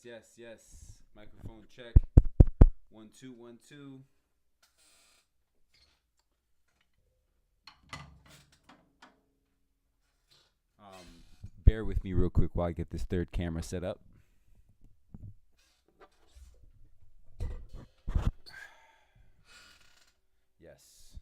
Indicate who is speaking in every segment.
Speaker 1: Yes. Microphone check. 1 2 1 2. Bear with me real quick while I get this third camera set up. Yes.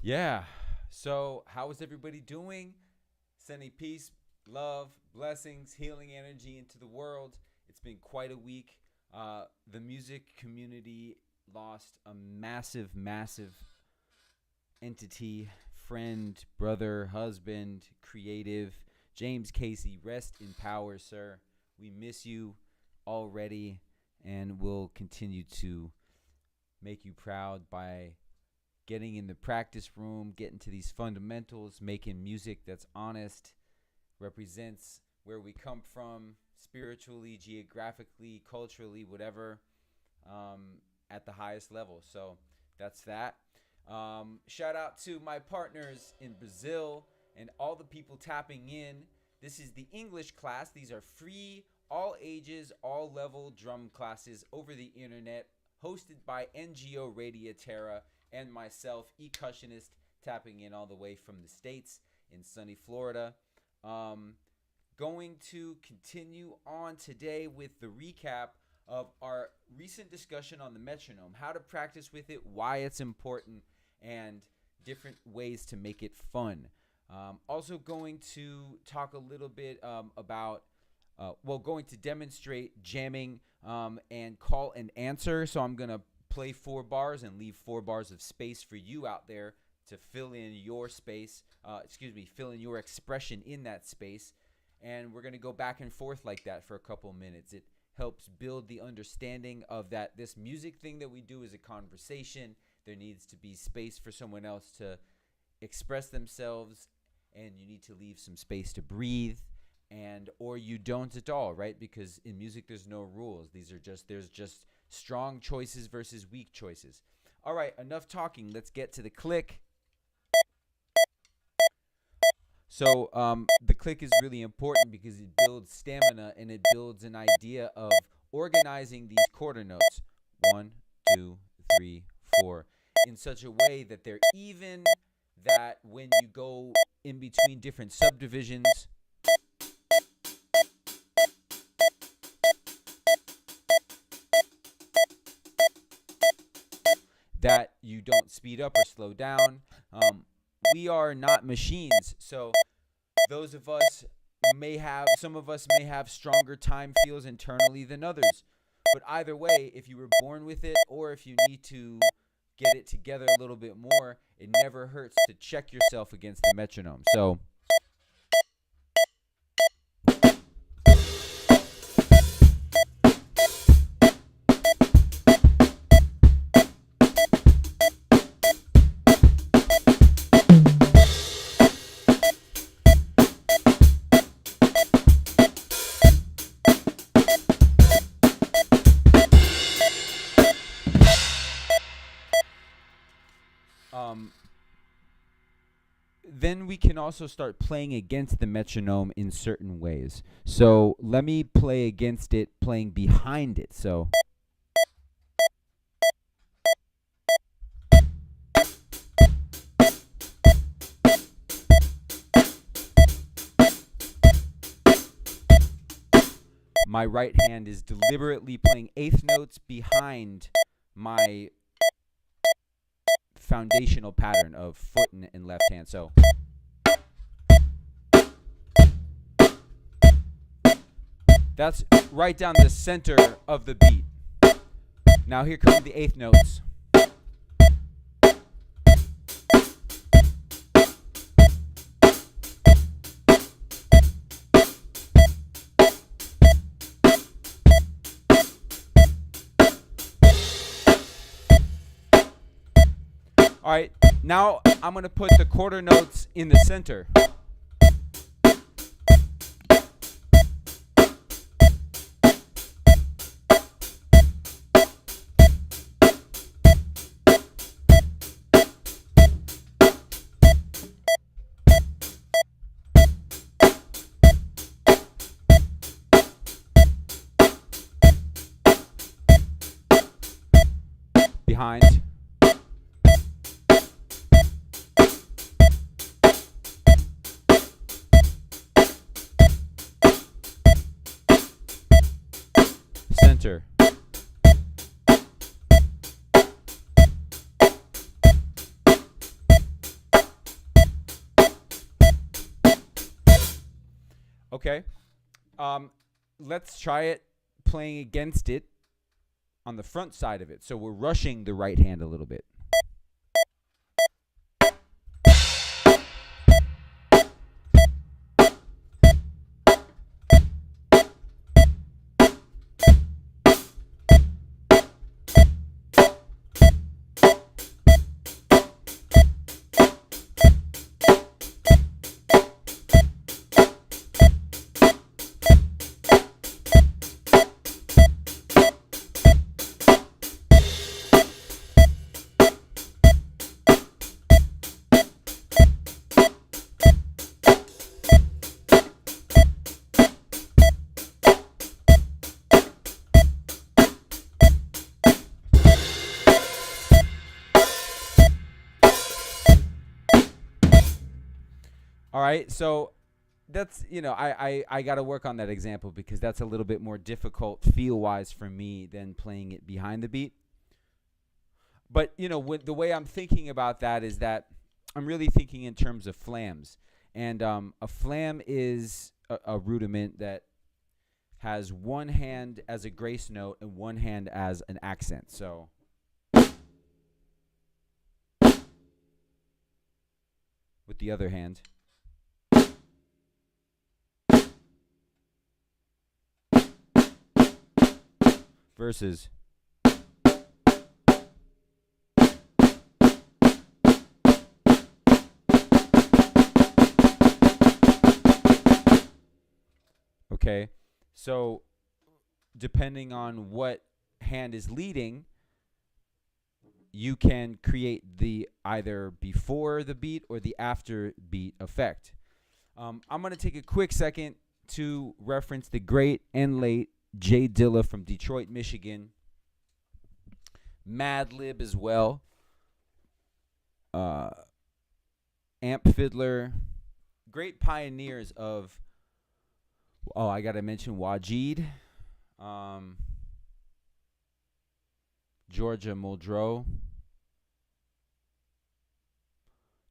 Speaker 1: Yeah. So, how is everybody doing? Sending peace, love, blessings, healing energy into the world. It's been quite a week. The music community lost a massive entity, friend, brother, husband, creative. James Casey, rest in power, sir. We miss you already, and we'll continue to make you proud by getting in the practice room, getting to these fundamentals, making music that's honest, represents where we come from spiritually, geographically, culturally, whatever, at the highest level. So that's that. Shout out to my partners in Brazil and all the people tapping in. This is the English class. These are free, all ages, all level drum classes over the internet, hosted by NGO Radio Terra and myself, Ecussionist, tapping in all the way from the States in sunny Florida. Going to continue on today with the recap of our recent discussion on the metronome, how to practice with it, why it's important, and different ways to make it fun. Also going to talk a little bit about, going to demonstrate jamming and call and answer. So I'm going to play 4 bars and leave 4 bars of space for you out there to fill in your space, fill in your expression in that space. And we're going to go back and forth like that for a couple minutes. It helps build the understanding of that this music thing that we do is a conversation. There needs to be space for someone else to express themselves, and you need to leave some space to breathe, or you don't at all, right? Because in music there's no rules. There's just strong choices versus weak choices. All right, enough talking. Let's get to the click. So the click is really important because it builds stamina and it builds an idea of organizing these quarter notes, 1 2 3 4, in such a way that they're even, that when you go in between different subdivisions, that you don't speed up or slow down. We are not machines, so some of us may have stronger time feels internally than others. But either way, if you were born with it or if you need to get it together a little bit more, it never hurts to check yourself against the metronome. So then we can also start playing against the metronome in certain ways. So let me play against it, playing behind it. So my right hand is deliberately playing eighth notes behind my foundational pattern of foot and left hand. So that's right down the center of the beat. Now here come the eighth notes. All right, now I'm going to put the quarter notes in the center. Behind. Center. Okay. Let's try it playing against it on the front side of it. So we're rushing the right hand a little bit. All right, so that's, I got to work on that example because that's a little bit more difficult feel-wise for me than playing it behind the beat. But, the way I'm thinking about that is that I'm really thinking in terms of flams. And a flam is a rudiment that has one hand as a grace note and one hand as an accent. So with the other hand. Versus. Okay, so depending on what hand is leading, you can create the either before the beat or the after beat effect. I'm going to take a quick second to reference the great and late Jay Dilla from Detroit, Michigan. Madlib as well. Amp Fiddler. Great pioneers of, I got to mention Wajid. Georgia Muldrow.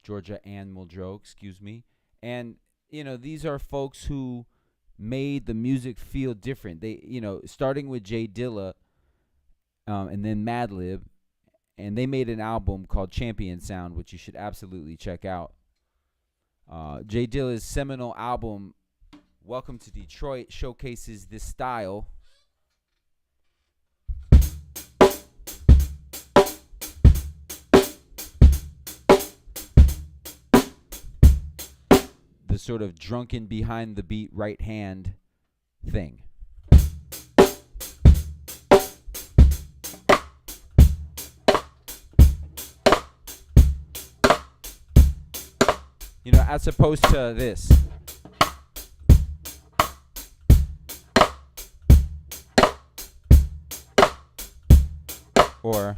Speaker 1: Georgia Ann Muldrow, excuse me. And, these are folks who made the music feel different. They, starting with Jay Dilla, and then Madlib, and they made an album called Champion Sound, which you should absolutely check out. Jay Dilla's seminal album, Welcome to Detroit, showcases this style. The sort of drunken behind the beat right hand thing. As opposed to this. Or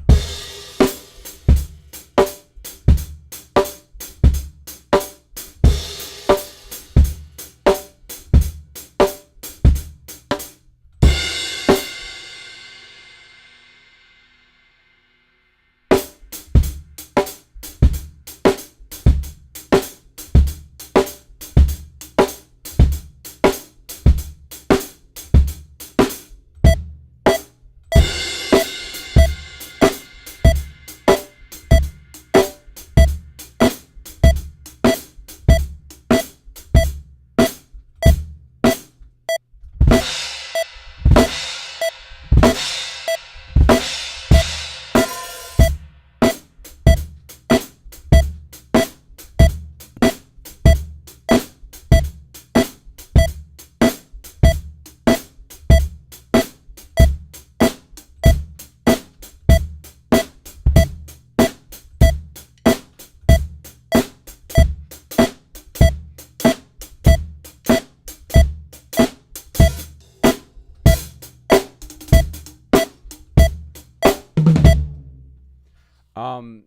Speaker 1: Um,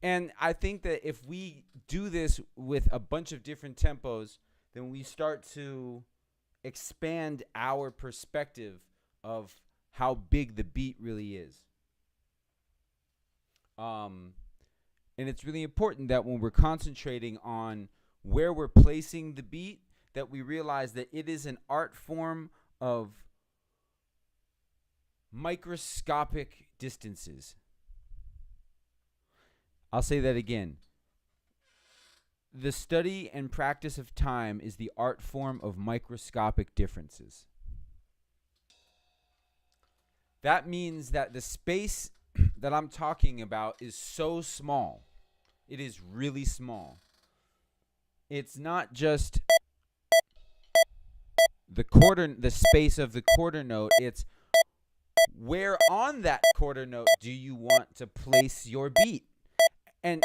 Speaker 1: and I think that if we do this with a bunch of different tempos, then we start to expand our perspective of how big the beat really is. Um, and it's really important that when we're concentrating on where we're placing the beat, that we realize that it is an art form of microscopic distances. I'll say that again. The study and practice of time is the art form of microscopic differences. That means that the space that I'm talking about is so small. It is really small. It's not just the space of the quarter note, it's where on that quarter note do you want to place your beat? And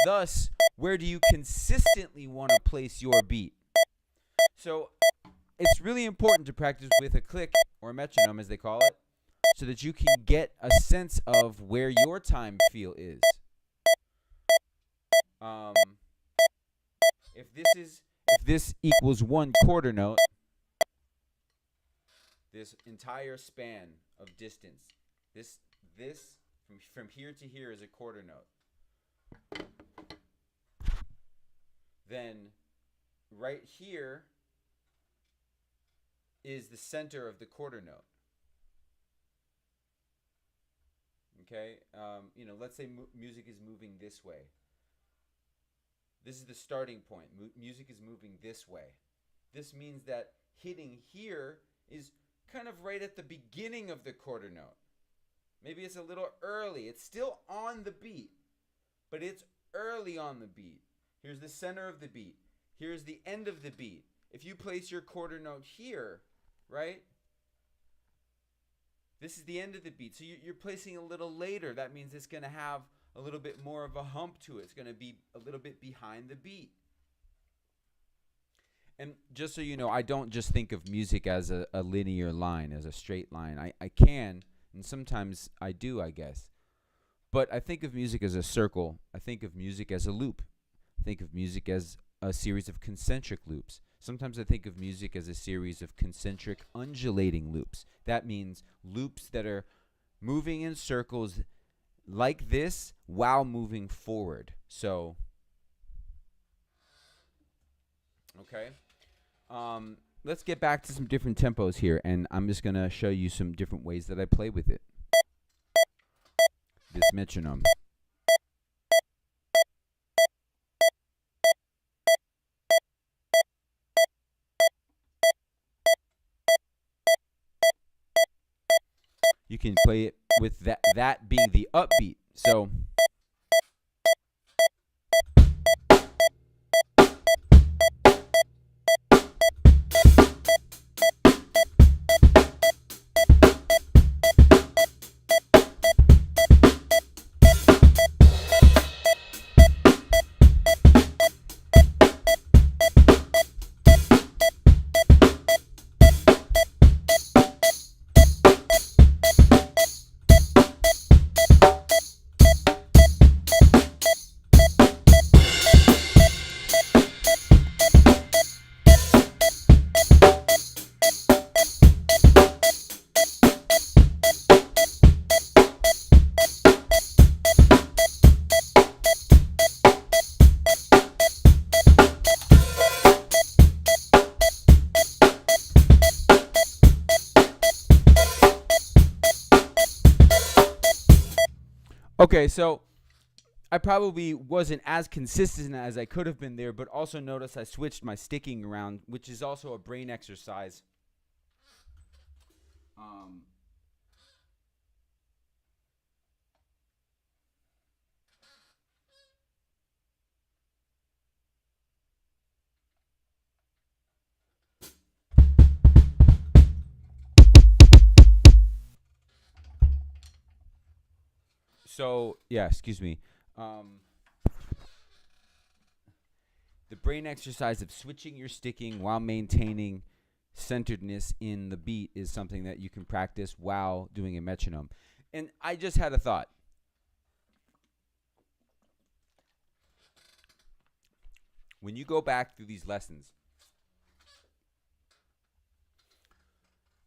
Speaker 1: thus, where do you consistently want to place your beat? So it's really important to practice with a click, or a metronome as they call it, so that you can get a sense of where your time feel is. If this equals one quarter note, this entire span of distance, this from here to here is a quarter note. Then right here is the center of the quarter note. Okay, let's say music is moving this way. This is the starting point. Music is moving this way. This means that hitting here is kind of right at the beginning of the quarter note. Maybe it's a little early. It's still on the beat, but it's early on the beat. Here's the center of the beat. Here's the end of the beat. If you place your quarter note here, right? This is the end of the beat. So you're placing a little later. That means it's going to have a little bit more of a hump to it. It's going to be a little bit behind the beat. And just so you know, I don't just think of music as a linear line, as a straight line. I can, and sometimes I do, I guess. But I think of music as a circle. I think of music as a loop. I think of music as a series of concentric loops. Sometimes I think of music as a series of concentric undulating loops. That means loops that are moving in circles like this while moving forward. So, okay. Let's get back to some different tempos here, and I'm just going to show you some different ways that I play with it. This metronome. You can play it with that being the upbeat. So okay, so I probably wasn't as consistent as I could have been there, but also notice I switched my sticking around, which is also a brain exercise. So, yeah, excuse me. The brain exercise of switching your sticking while maintaining centeredness in the beat is something that you can practice while doing a metronome. And I just had a thought. When you go back through these lessons,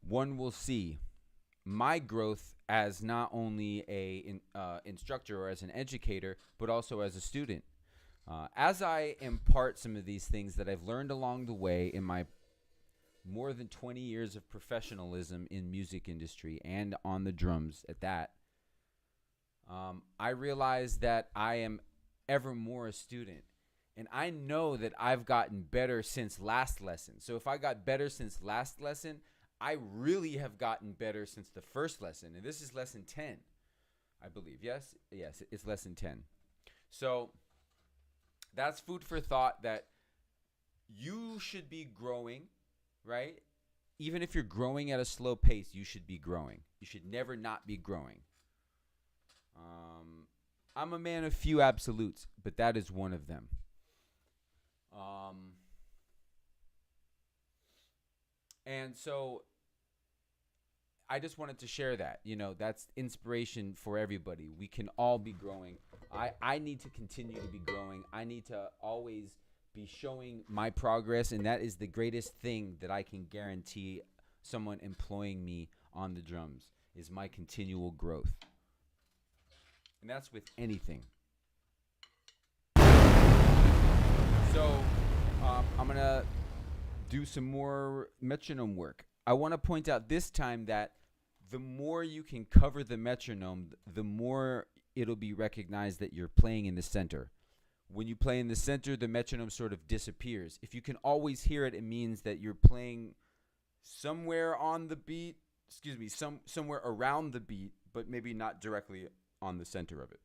Speaker 1: one will see my growth as not only a instructor or as an educator, but also as a student. As I impart some of these things that I've learned along the way in my more than 20 years of professionalism in music industry and on the drums at that, I realize that I am ever more a student. And I know that I've gotten better since last lesson. So if I got better since last lesson, I really have gotten better since the first lesson. And this is lesson 10, I believe. Yes, it's lesson 10. So that's food for thought, that you should be growing, right? Even if you're growing at a slow pace, you should be growing. You should never not be growing. I'm a man of few absolutes, but that is one of them. And so I just wanted to share that. That's inspiration for everybody. We can all be growing. I need to continue to be growing. I need to always be showing my progress, and that is the greatest thing that I can guarantee someone employing me on the drums, is my continual growth. And that's with anything. So I'm going to do some more metronome work. I want to point out this time that the more you can cover the metronome, the more it'll be recognized that you're playing in the center. When you play in the center, the metronome sort of disappears. If you can always hear it, it means that you're playing somewhere on the beat, somewhere around the beat, but maybe not directly on the center of it.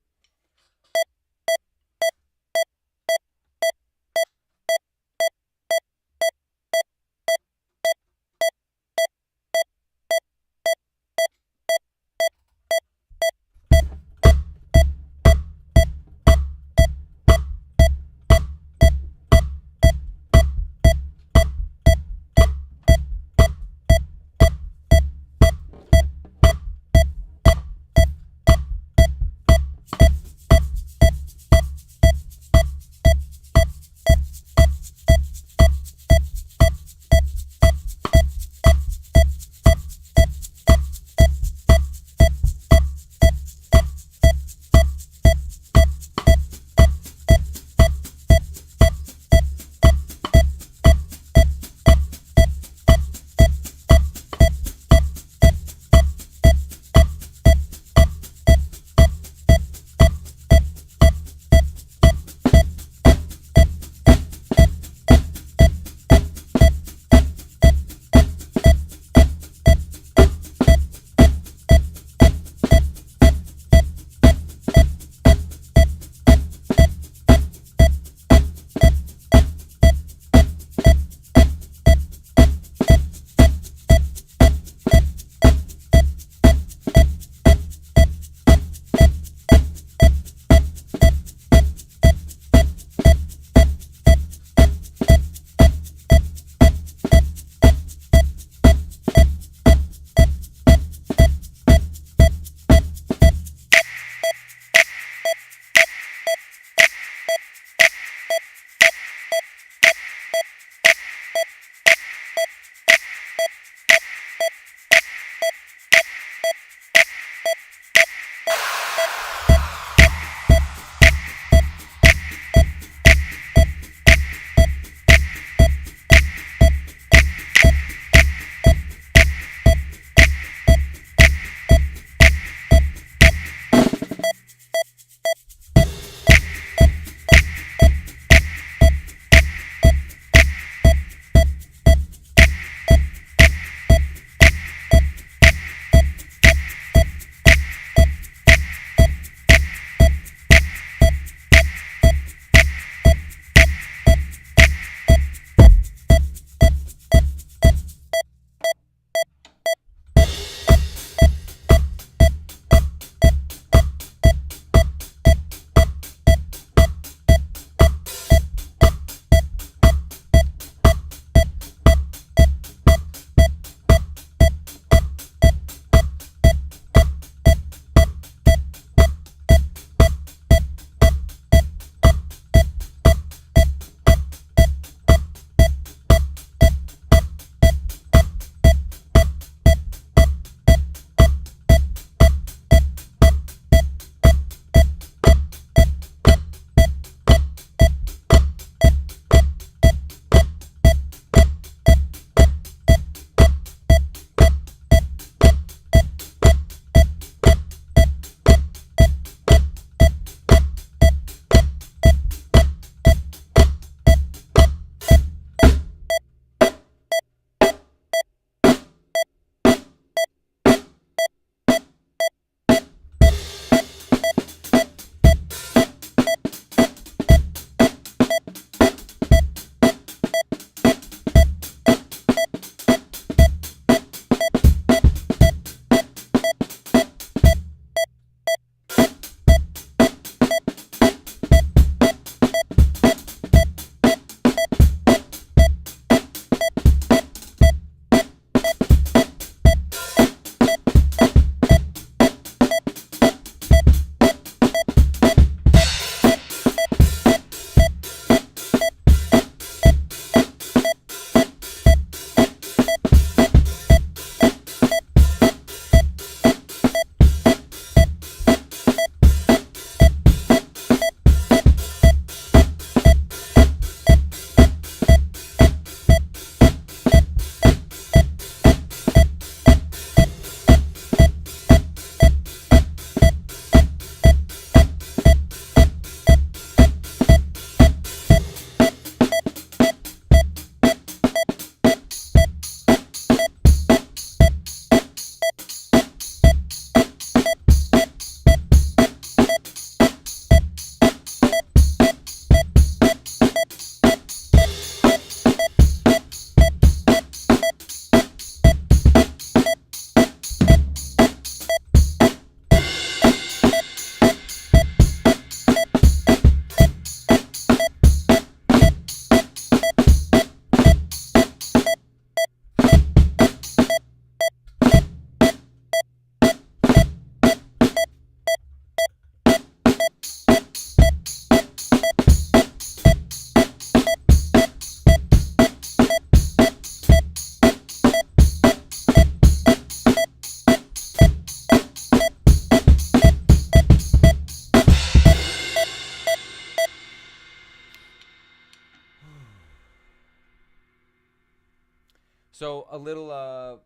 Speaker 1: a little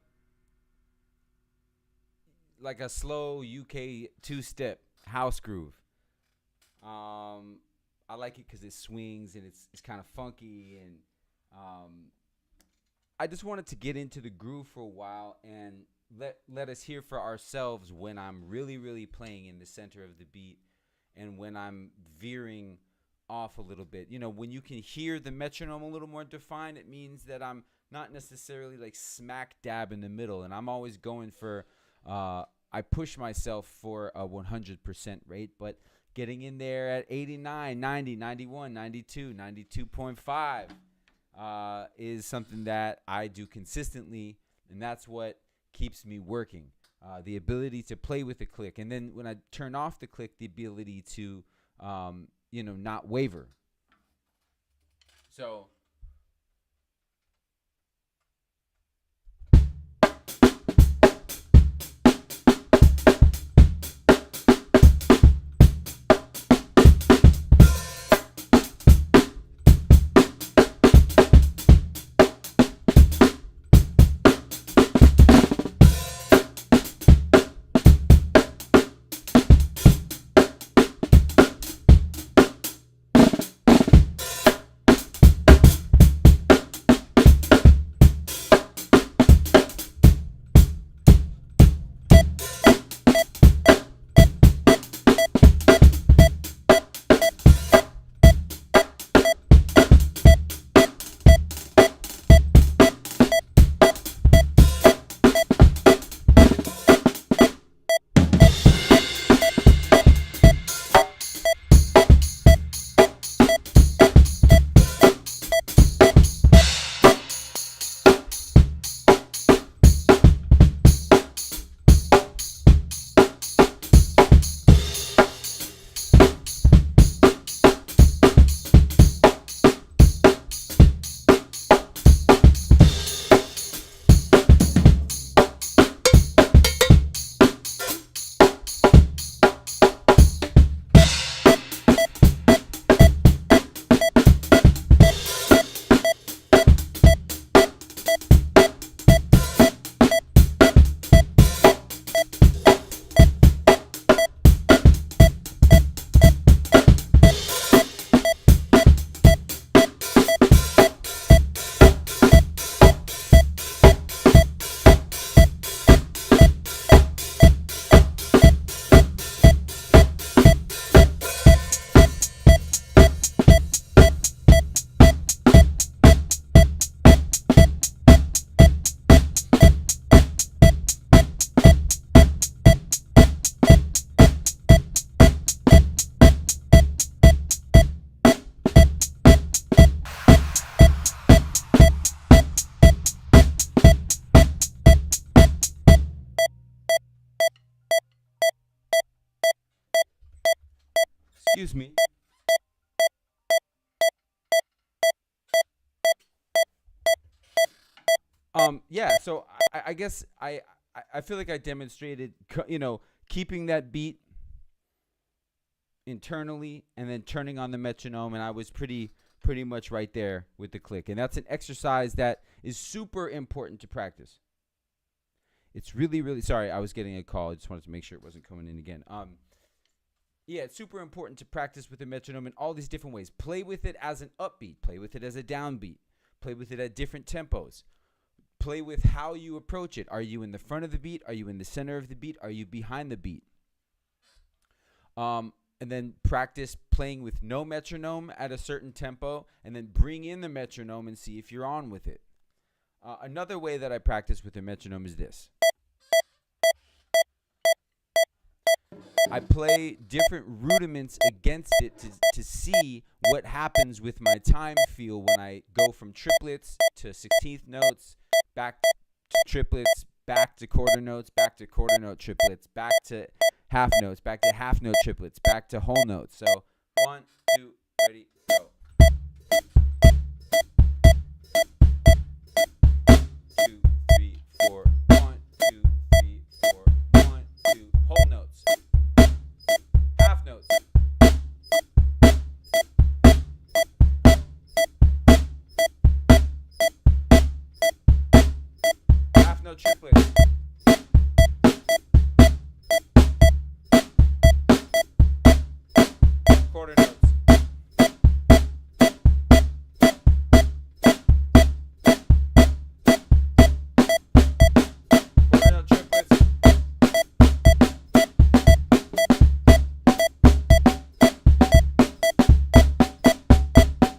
Speaker 1: like a slow UK two-step house groove. I like it because it swings and it's kind of funky, and I just wanted to get into the groove for a while and let us hear for ourselves when I'm really playing in the center of the beat and when I'm veering off a little bit. You know, when you can hear the metronome a little more defined, it means that I'm not necessarily like smack dab in the middle, and I'm always going for I push myself for a 100% rate, but getting in there at 89, 90, 91, 92, 92.5 is something that I do consistently, and that's what keeps me working. The ability to play with the click, and then when I turn off the click, the ability to not waver. So excuse me. Yeah, so I guess I feel like I demonstrated, keeping that beat internally and then turning on the metronome, and I was pretty much right there with the click. And that's an exercise that is super important to practice. It's really, sorry, I was getting a call. I just wanted to make sure it wasn't coming in again. Yeah, it's super important to practice with the metronome in all these different ways. Play with it as an upbeat. Play with it as a downbeat. Play with it at different tempos. Play with how you approach it. Are you in the front of the beat? Are you in the center of the beat? Are you behind the beat? And then practice playing with no metronome at a certain tempo, and then bring in the metronome and see if you're on with it. Another way that I practice with the metronome is this. I play different rudiments against it to see what happens with my time feel when I go from triplets to 16th notes, back to triplets, back to quarter notes, back to quarter note triplets, back to half notes, back to half note triplets, back to whole notes. So 1, 2, ready, go. 2, 3, 4. 1, 2, 3, 4. 1, 2. Whole notes. Half notes. note triplets. Quarter notes. Quarter note triplets.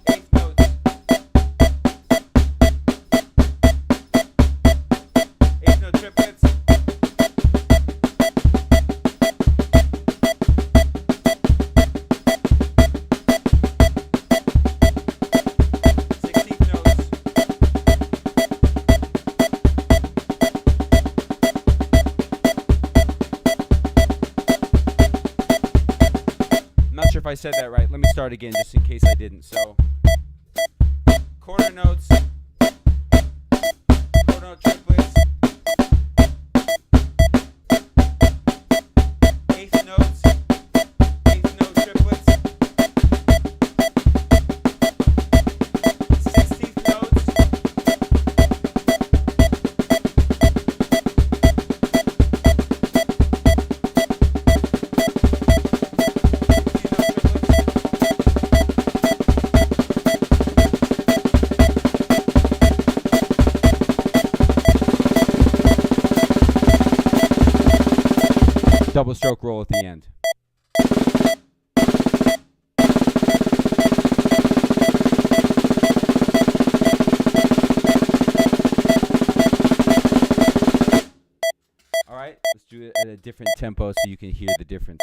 Speaker 1: Eighth notes. Eighth note triplets. Sure if I said that right. Let me start again just in case I didn't. So, quarter notes, quarter note triplets, eighth notes, eighth note triplets, 16th notes, double stroke roll at the end. All right, let's do it at a different tempo so you can hear the difference.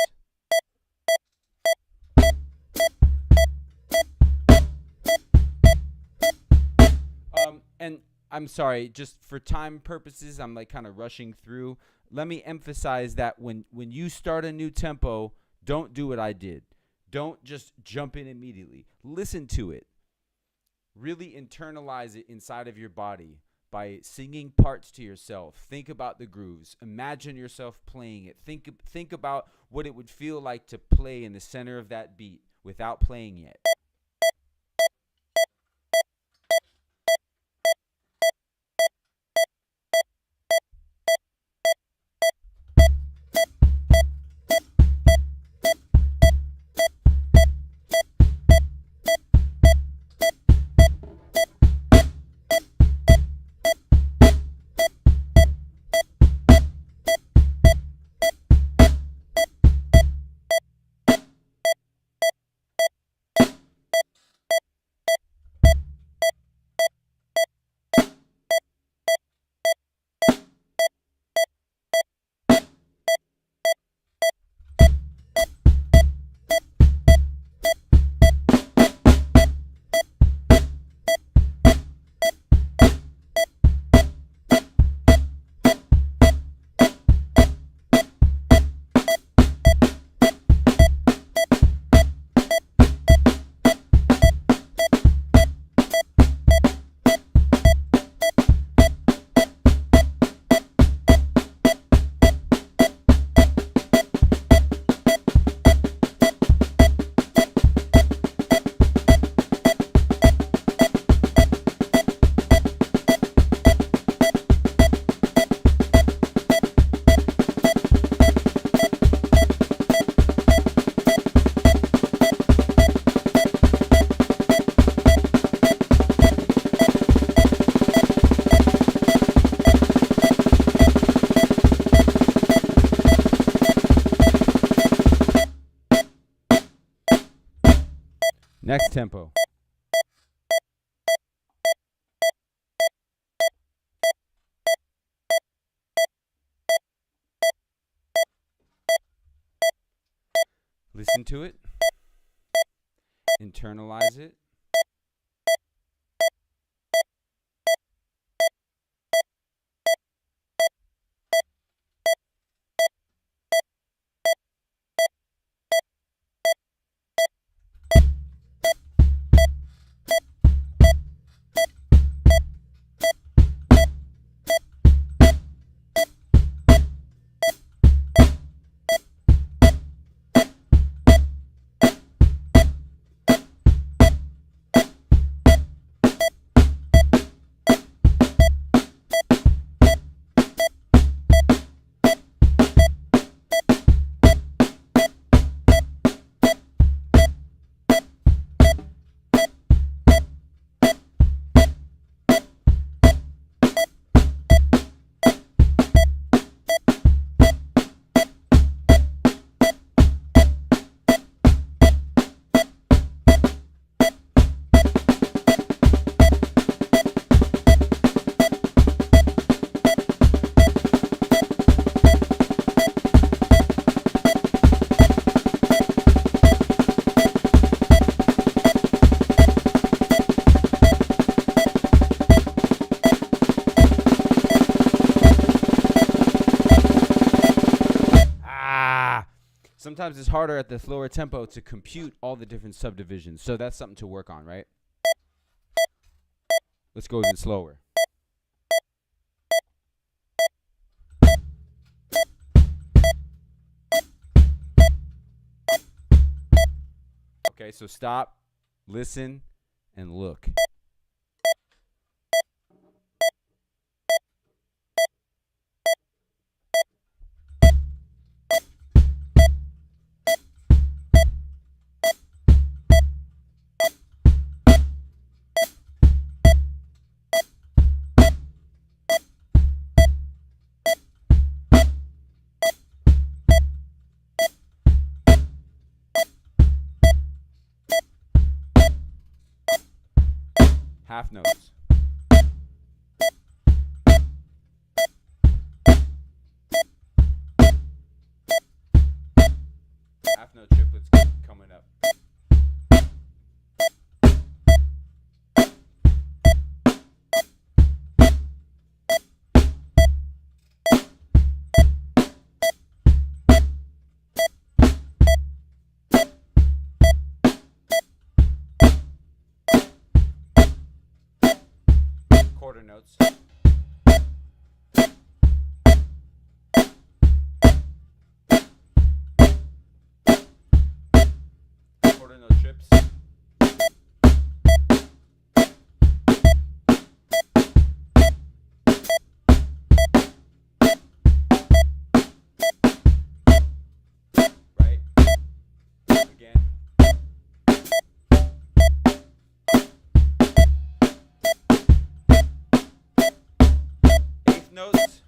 Speaker 1: And I'm sorry, just for time purposes, I'm like kind of rushing through. Let me emphasize that when you start a new tempo, don't do what I did. Don't just jump in immediately. Listen to it. Really internalize it inside of your body by singing parts to yourself. Think about the grooves. Imagine yourself playing it. Think about what it would feel like to play in the center of that beat without playing yet. Next tempo. Listen to it. Internalize it. sometimes it's harder at the slower tempo to compute all the different subdivisions. So that's something to work on, right? Let's go even slower. Okay, so stop, listen, and look. Half notes. Half note triplets coming up. Quarter notes. Quarter note trips. Right? Again. Eighth notes. Notes.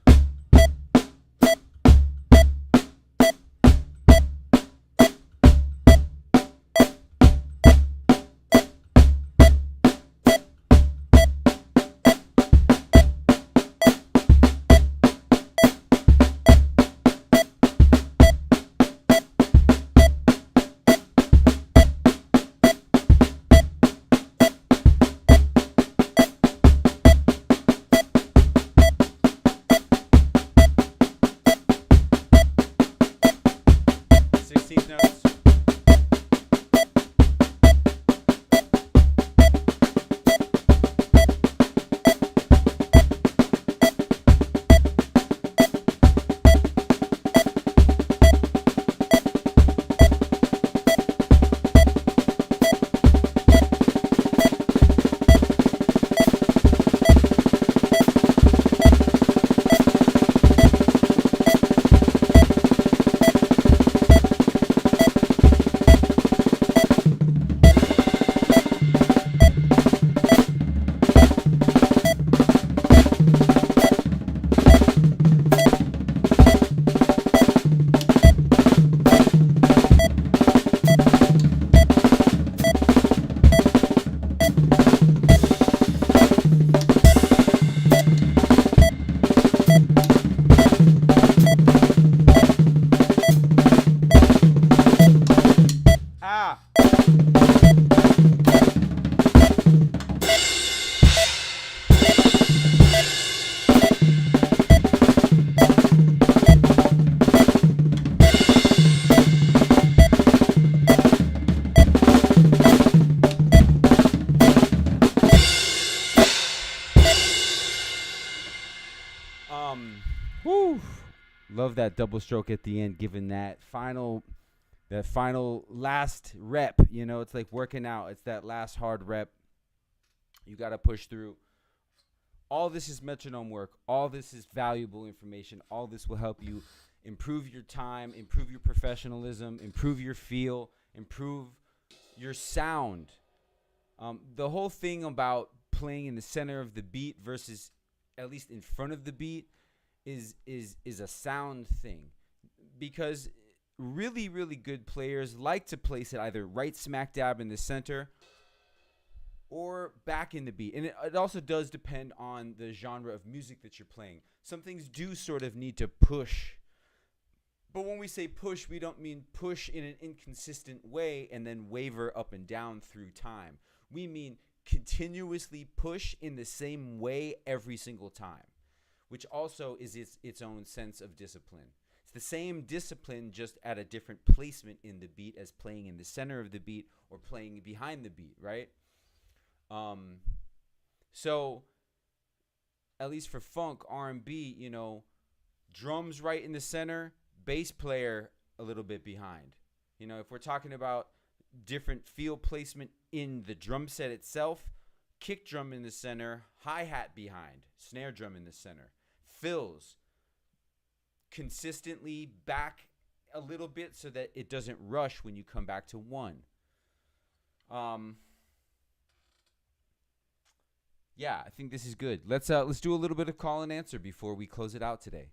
Speaker 1: Whew. Love that double stroke at the end, given that final last rep. You know, it's like working out. It's that last hard rep. You got to push through. All this is metronome work. All this is valuable information. All this will help you improve your time, improve your professionalism, improve your feel, improve your sound. The whole thing about playing in the center of the beat versus at least in front of the beat is a sound thing, because really, really good players like to place it either right smack dab in the center or back in the beat. And it also does depend on the genre of music that you're playing. Some things do sort of need to push. But when we say push, we don't mean push in an inconsistent way and then waver up and down through time. We mean continuously push in the same way every single time, which also is its own sense of discipline. It's the same discipline, just at a different placement in the beat, as playing in the center of the beat or playing behind the beat, right? So at least for funk, R&B, drums right in the center, bass player a little bit behind. If we're talking about different field placement in the drum set itself, kick drum in the center, hi-hat behind, snare drum in the center, fills consistently back a little bit so that it doesn't rush when you come back to one. Yeah, I think this is good. Let's do a little bit of call and answer before we close it out today.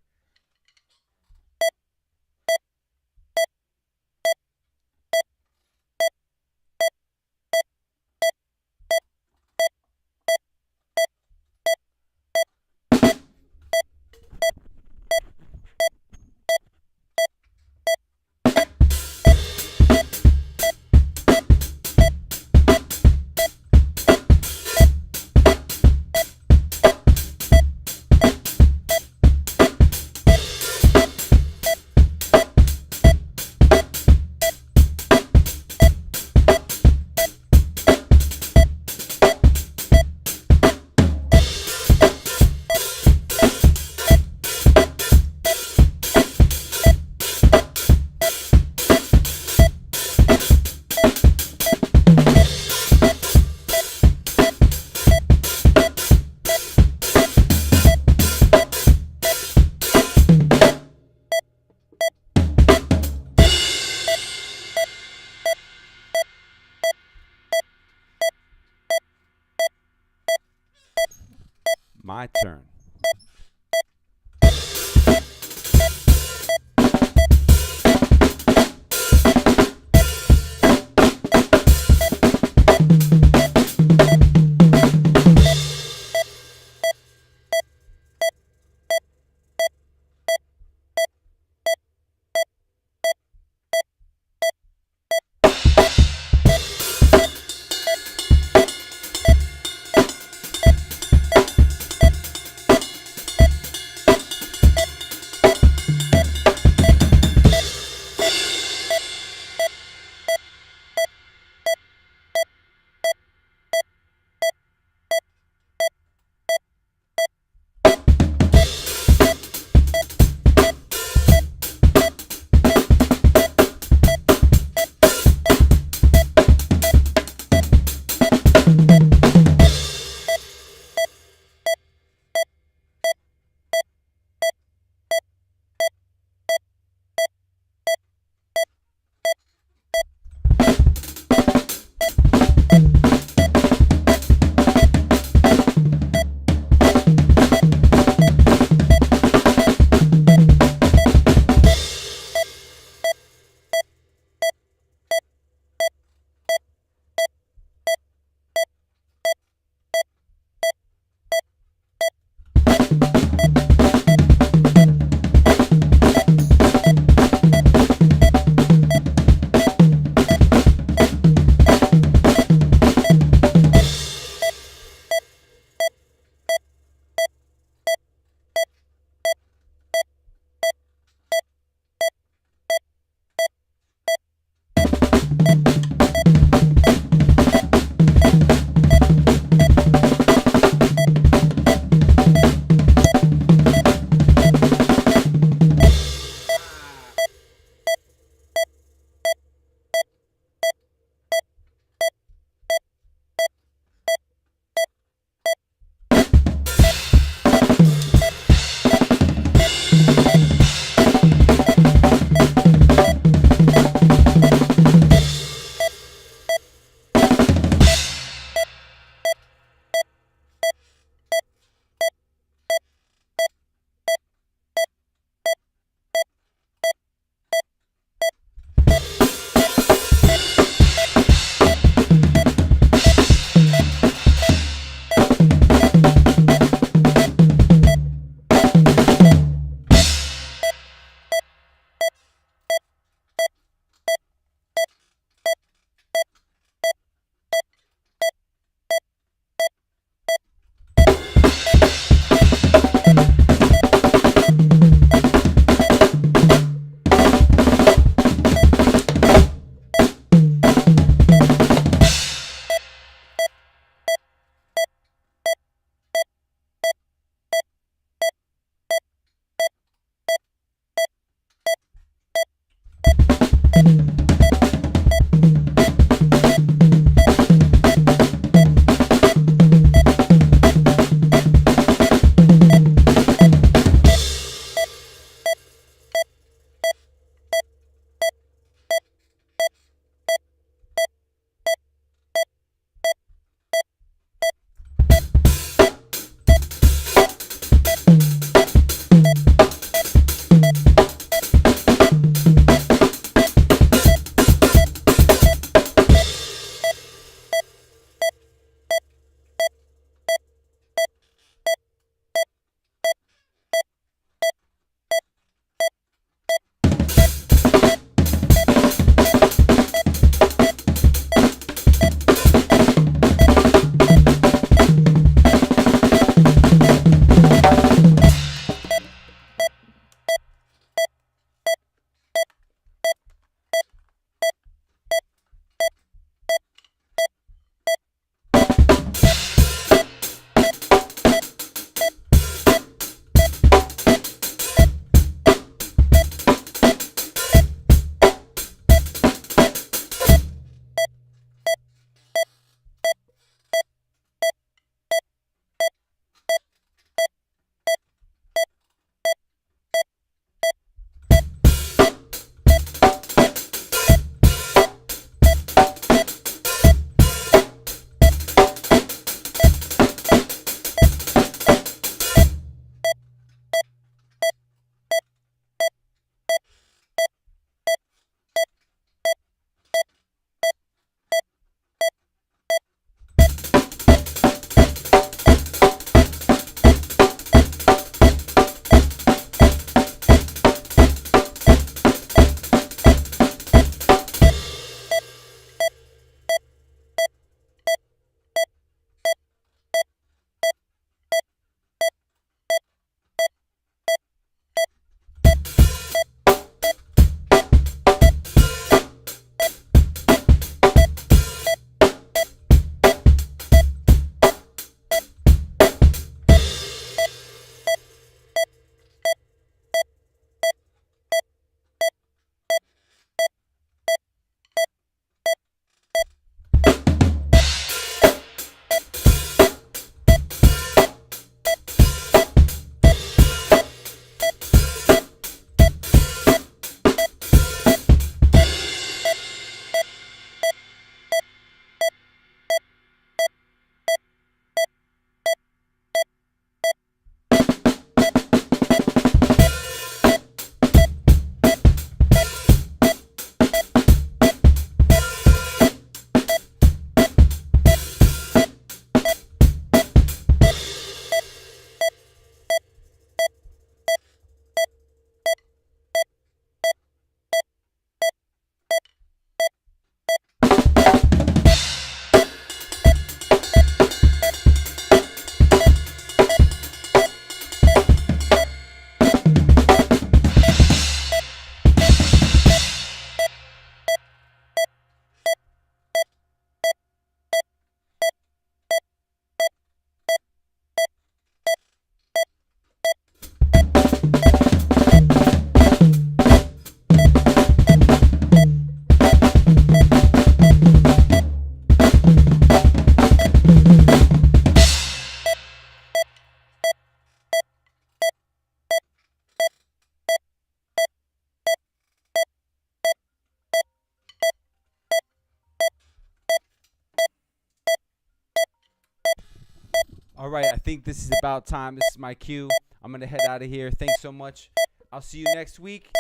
Speaker 1: All right, I think this is about time. This is my cue. I'm going to head out of here. Thanks so much. I'll see you next week.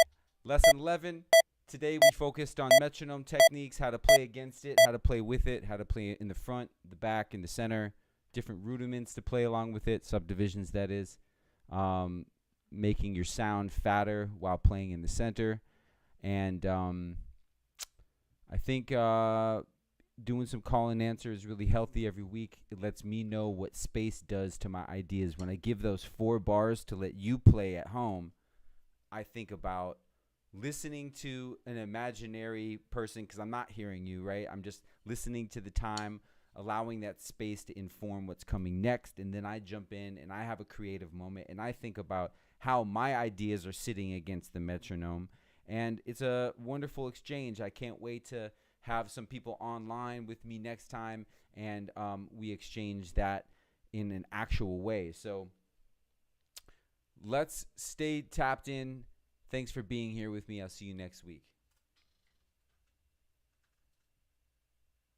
Speaker 1: Lesson 11. Today we focused on metronome techniques, how to play against it, how to play with it, how to play in the front, the back, in the center, different rudiments to play along with it, subdivisions that is, making your sound fatter while playing in the center. And I think doing some call and answer is really healthy every week. It lets me know what space does to my ideas. When I give those 4 bars to let you play at home, I think about listening to an imaginary person, because I'm not hearing you, right? I'm just listening to the time, allowing that space to inform what's coming next. And then I jump in and I have a creative moment and I think about how my ideas are sitting against the metronome. And it's a wonderful exchange. I can't wait to have some people online with me next time, and we exchange that in an actual way. So let's stay tapped in. Thanks for being here with me. I'll see you next week.